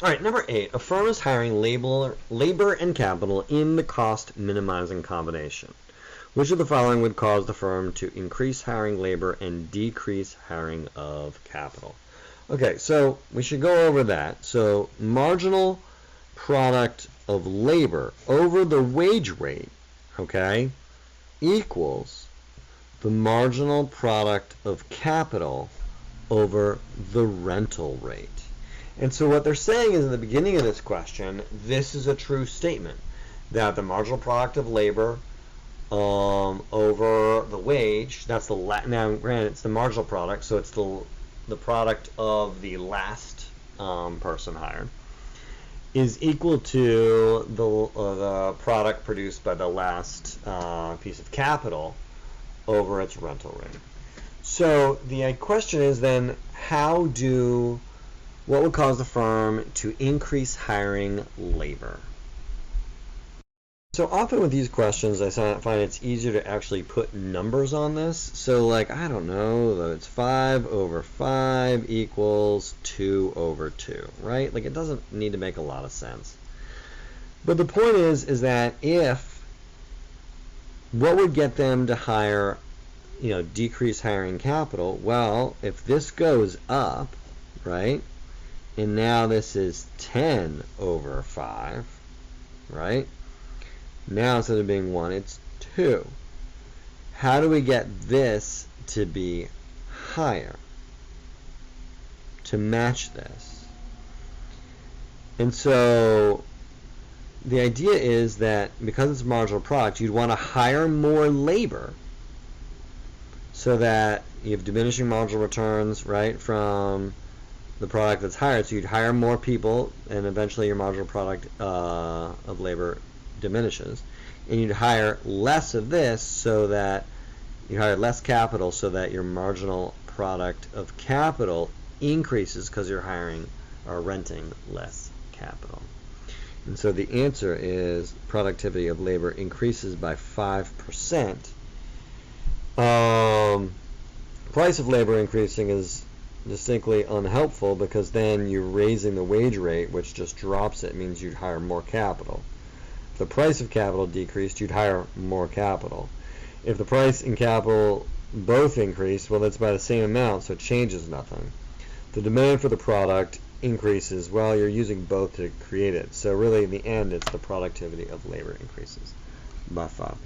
All right, number 8. A firm is hiring labor and capital in the cost minimizing combination. Which of the following would cause the firm to increase hiring labor and decrease hiring of capital? Okay, so we should go over that. So marginal product of labor over the wage rate, okay, equals the marginal product of capital over the rental rate. And so what they're saying is in the beginning of this question, this is a true statement, that the marginal product of labor over the wage, that's the now granted it's the marginal product, so it's the product of the last person hired, is equal to the product produced by the last piece of capital over its rental rate. So the question is then, what would cause the firm to increase hiring labor? So often with these questions, I find it's easier to actually put numbers on this. So like, I don't know, it's 5 over 5 equals 2 over 2, right? Like it doesn't need to make a lot of sense. But the point is that what would get them to hire, decrease hiring capital? Well, if this goes up, right? And now this is 10 over 5, right? Now instead of being 1, it's 2. How do we get this to be higher? To match this. And so the idea is that because it's marginal product, you'd want to hire more labor so that you have diminishing marginal returns, right, from the product that's hired. So you'd hire more people, and eventually your marginal product of labor diminishes, and you'd hire less of this, so that you hire less capital, so that your marginal product of capital increases because you're hiring or renting less capital. And so the answer is productivity of labor increases by 5%. Price of labor increasing is distinctly unhelpful, because then you're raising the wage rate, which just drops it. It means you'd hire more capital. If the price of capital decreased, you'd hire more capital. If the price and capital both increase, well, that's by the same amount, so it changes nothing. The demand for the product increases, well, you're using both to create it. So really, in the end, it's the productivity of labor increases by 5%.